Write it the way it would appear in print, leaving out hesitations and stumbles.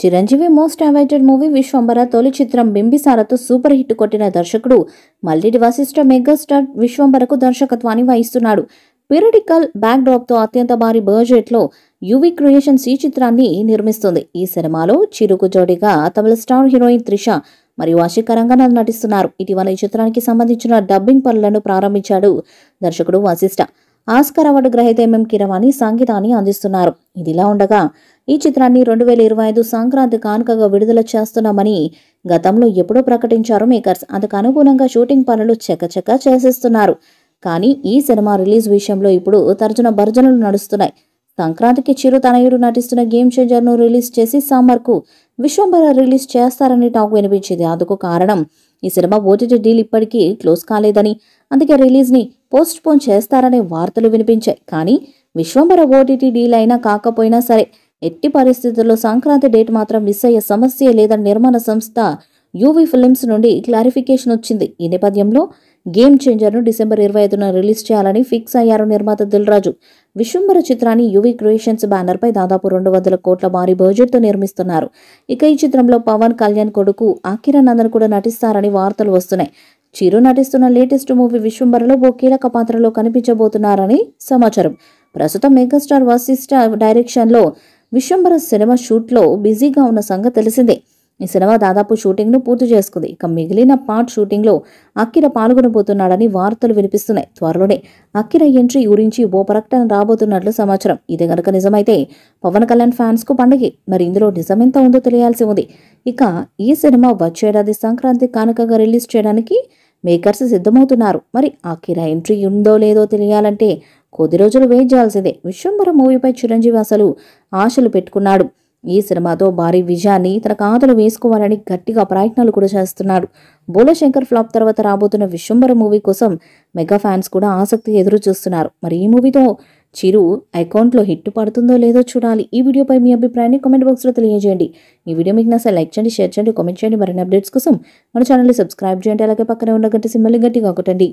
Chiranjeevi most awaited movie Vishwambhara తొలి చిత్రం బింబిసారతో సూపర్ హిట్ కొట్టిన దర్శకుడు మల్లిడి వశిష్ఠ మెగాస్టార్ విశ్వంబరకు దర్శకత్వాన్ని వహిస్తున్నాడు. పీరియాడికల్ బ్యాక్ డ్రాప్ తో అత్యంత భారీ బడ్జెట్ లో యువి క్రియేషన్స్ ఈ చిత్రాన్ని నిర్మిస్తుంది. ఈ సినిమాలో చిరుకు జోడిగా తమిళ స్టార్ హీరోయిన్ త్రిష మరియు ఆశికరంగా నటిస్తున్నారు. ఇటీవల ఈ చిత్రానికి సంబంధించిన డబ్బింగ్ పనులను ప్రారంభించాడు దర్శకుడు వశిష్ఠ. ఆస్కార్ అవార్డు గ్రహీత ఎంఎం కీరవాణి సంగీతాన్ని అందిస్తున్నారు. ఇదిలా ఉండగా ఈ చిత్రాన్ని 2025 సంక్రాంతి కానుకగా విడుదల చేస్తున్నామని గతంలో ఎప్పుడో ప్రకటించారు మేకర్స్. అందుకు అనుగుణంగా షూటింగ్ పనులు చకచకా చేసేస్తున్నారు. కానీ ఈ సినిమా రిలీజ్ విషయంలో ఇప్పుడు తర్జన భర్జనలు నడుస్తున్నాయి. సంక్రాంతికి చిరు తనయుడు నటిస్తున్న గేమ్ చేంజర్ ను రిలీజ్ చేసి సమ్మర్ కు విశ్వంబర రిలీజ్ చేస్తారని టాక్ వినిపించింది. అందుకు కారణం ఈ సినిమా ఓటీటీ డీల్ ఇప్పటికీ క్లోజ్ కాలేదని, అందుకే రిలీజ్ ని పోస్ట్ పోన్ చేస్తారనే వార్తలు వినిపించాయి. కానీ విశ్వంబర ఓటీటీ డీల్ అయినా కాకపోయినా సరే ఎట్టి పరిస్థితుల్లో సంక్రాంతి డేట్ మాత్రం మిస్ అయ్యే సమస్య లేదని నిర్మాణ సంస్థ యూవీ ఫిల్మ్స్ నుండి క్లారిఫికేషన్ వచ్చింది. ఈ నేపథ్యంలో గేమ్ చేంజర్ ను డిసెంబర్ 25న రిలీజ్ చేయాలని ఫిక్స్ అయ్యారు నిర్మాత దిల్ రాజు. విశ్వంబర చిత్రాన్ని యూవీ క్రియేషన్స్ బ్యానర్ పై దాదాపు 200 కోట్ల భారీ బడ్జెట్ తో నిర్మిస్తున్నారు. ఇక ఈ చిత్రంలో పవన్ కళ్యాణ్ కొడుకు అకిరా నందన్ కూడా నటిస్తారని వార్తలు వస్తున్నాయి. చిరు నటిస్తున్న లేటెస్ట్ మూవీ విశ్వంబరలో ఓ కీలక పాత్రలో కనిపించబోతున్నారని సమాచారం. ప్రస్తుతం మెగాస్టార్ వశిష్ఠ డైరెక్షన్ లో విశ్వంబర సినిమా షూట్ లో బిజీగా ఉన్న సంగతి తెలిసిందే. ఈ సినిమా దాదాపు షూటింగ్ ను పూర్తి చేసుకుంది. ఇక మిగిలిన పార్ట్ షూటింగ్ లో అకిరా పాల్గొనబోతున్నాడని వార్తలు వినిపిస్తున్నాయి. త్వరలోనే అకిరా ఎంట్రీ గురించి ఓ ప్రకటన రాబోతున్నట్లు సమాచారం. ఇదే గనక నిజమైతే పవన్ కళ్యాణ్ ఫ్యాన్స్ కు పండుగే. మరి ఇందులో నిజమెంత ఉందో తెలియాల్సి ఉంది. ఇక ఈ సినిమా వచ్చేడాది సంక్రాంతి కానుకగా రిలీజ్ చేయడానికి మేకర్స్ సిద్ధమవుతున్నారు. మరి అకిరా ఎంట్రీ ఉందో లేదో తెలియాలంటే కొద్ది రోజులు వెయిట్ చేయాల్సిందే. విశ్వంబర మూవీపై చిరంజీవి అసలు ఆశలు పెట్టుకున్నాడు. ఈ సినిమాతో భారీ విజయాన్ని తన ఖాతాలో వేసుకోవాలని గట్టిగా ప్రయత్నాలు కూడా చేస్తున్నాడు. బోలశంకర్ ఫ్లాప్ తర్వాత రాబోతున్న విశ్వంబర మూవీ కోసం మెగా ఫ్యాన్స్ కూడా ఆసక్తి ఎదురు చూస్తున్నారు. మరి ఈ మూవీతో చిరు అకౌంట్లో హిట్ పడుతుందో లేదో చూడాలి. ఈ వీడియోపై మీ అభిప్రాయాన్ని కామెంట్ బాక్స్లో తెలియజేయండి. ఈ వీడియో మీకు నచ్చితే లైక్ చేయండి, షేర్ చేయండి, కామెంట్ చేయండి. మరిన్ని అప్డేట్స్ కోసం మన ఛానల్ని సబ్స్క్రైబ్ చేయండి. అలాగే పక్కనే ఉన్న గంట సింబల్ని గట్టిగా కొట్టండి.